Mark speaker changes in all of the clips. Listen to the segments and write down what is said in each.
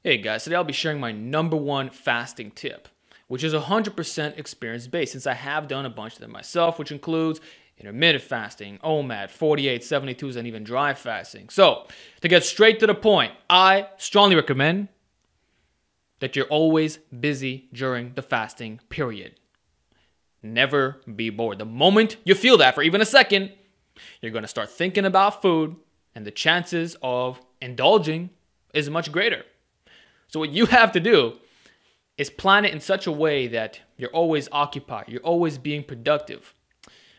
Speaker 1: Hey guys, today I'll be sharing my #1 fasting tip, which is 100% experience-based since I have done a bunch of them myself, which includes intermittent fasting, OMAD, 48, 72s, and even dry fasting. So, to get straight to the point, I strongly recommend that you're always busy during the fasting period. Never be bored. The moment you feel that for even a second, you're going to start thinking about food, and the chances of indulging is much greater. So what you have to do is plan it in such a way that you're always occupied, you're always being productive.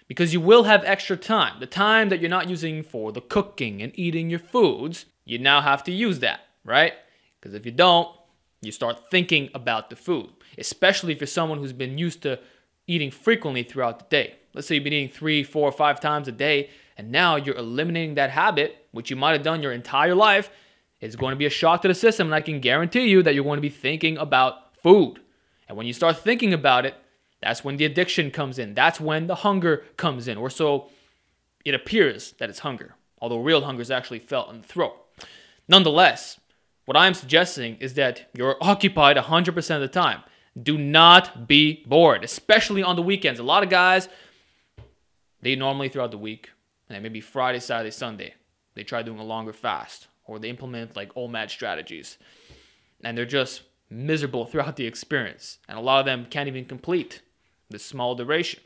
Speaker 1: Because you will have extra time. The time that you're not using for the cooking and eating your foods, you now have to use that, right? Because if you don't, you start thinking about the food. Especially if you're someone who's been used to eating frequently throughout the day. Let's say you've been eating 3, 4, 5 times a day, and now you're eliminating that habit, which you might have done your entire life. It's going to be a shock to the system, and I can guarantee you that you're going to be thinking about food. And when you start thinking about it, that's when the addiction comes in. That's when the hunger comes in. Or so it appears that it's hunger, although real hunger is actually felt in the throat. Nonetheless, what I'm suggesting is that you're occupied 100% of the time. Do not be bored, especially on the weekends. A lot of guys, they normally throughout the week, and then maybe Friday, Saturday, Sunday, they try doing a longer fast. Or they implement like OMAD strategies. And they're just miserable throughout the experience. And a lot of them can't even complete this small duration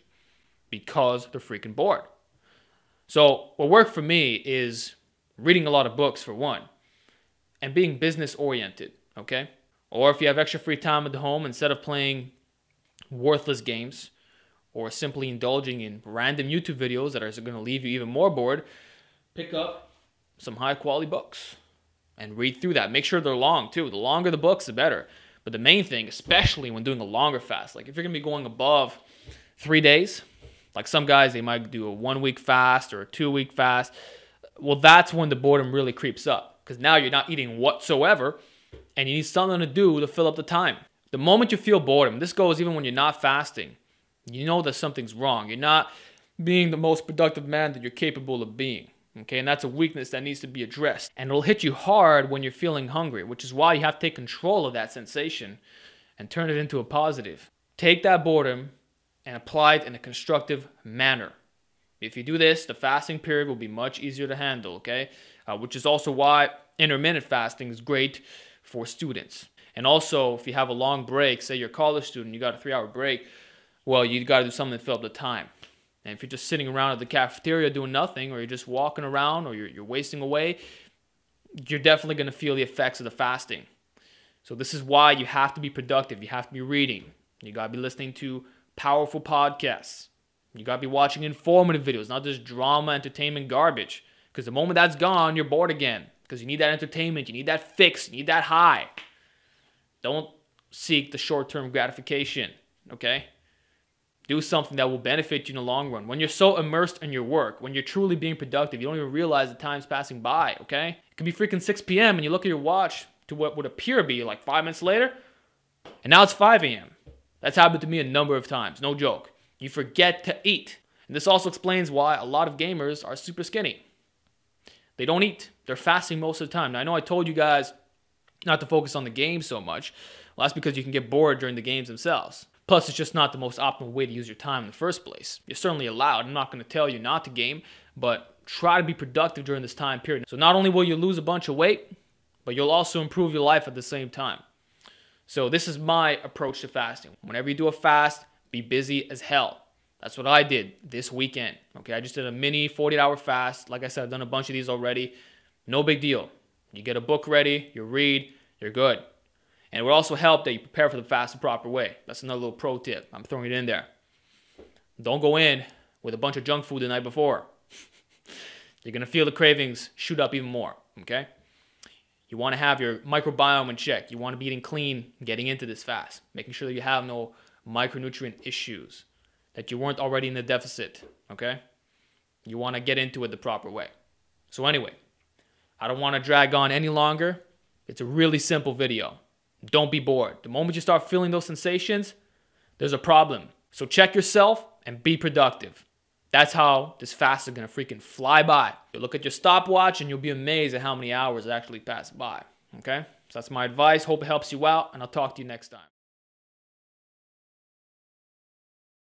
Speaker 1: because they're freaking bored. So what worked for me is reading a lot of books for one. And being business oriented, okay? Or if you have extra free time at the home, instead of playing worthless games or simply indulging in random YouTube videos that are going to leave you even more bored, pick up some high quality books and read through that. Make sure they're long too. The longer the books, the better. But the main thing, especially when doing a longer fast, like if you're going to be going above 3 days, like some guys, they might do a 1 week fast or a 2 week fast. Well, that's when the boredom really creeps up because now you're not eating whatsoever and you need something to do to fill up the time. The moment you feel boredom, this goes even when you're not fasting, you know that something's wrong. You're not being the most productive man that you're capable of being. Okay, and that's a weakness that needs to be addressed. And it'll hit you hard when you're feeling hungry, which is why you have to take control of that sensation and turn it into a positive. Take that boredom and apply it in a constructive manner. If you do this, the fasting period will be much easier to handle, okay? Which is also why intermittent fasting is great for students. And also, if you have a long break, say you're a college student, you got a 3-hour break, well, you got to do something to fill up the time. And if you're just sitting around at the cafeteria doing nothing, or you're just walking around, or you're wasting away, you're definitely going to feel the effects of the fasting. So this is why you have to be productive. You have to be reading. You got to be listening to powerful podcasts. You got to be watching informative videos, not just drama, entertainment garbage. Because the moment that's gone, you're bored again. Because you need that entertainment. You need that fix. You need that high. Don't seek the short-term gratification, okay? Do something that will benefit you in the long run. When you're so immersed in your work, when you're truly being productive, you don't even realize the time's passing by, okay? It could be freaking 6 p.m. and you look at your watch to what would appear to be like 5 minutes later, and now it's 5 a.m. That's happened to me a number of times, no joke. You forget to eat. And this also explains why a lot of gamers are super skinny. They don't eat. They're fasting most of the time. Now, I know I told you guys not to focus on the game so much. Well, that's because you can get bored during the games themselves. Plus, it's just not the most optimal way to use your time in the first place. You're certainly allowed. I'm not going to tell you not to game, but try to be productive during this time period. So not only will you lose a bunch of weight, but you'll also improve your life at the same time. So this is my approach to fasting. Whenever you do a fast, be busy as hell. That's what I did this weekend. Okay, I just did a mini 48-hour fast. Like I said, I've done a bunch of these already. No big deal. You get a book ready, you read, you're good. And it would also help that you prepare for the fast the proper way. That's another little pro tip. I'm throwing it in there. Don't go in with a bunch of junk food the night before. You're going to feel the cravings shoot up even more, okay? You want to have your microbiome in check. You want to be eating clean getting into this fast, making sure that you have no micronutrient issues, that you weren't already in the deficit, okay? You want to get into it the proper way. So anyway, I don't want to drag on any longer. It's a really simple video. Don't be bored. The moment you start feeling those sensations, there's a problem. So check yourself and be productive. That's how this fast is going to freaking fly by. You'll look at your stopwatch and you'll be amazed at how many hours it actually passed by. Okay? So that's my advice. Hope it helps you out, and I'll talk to you next time.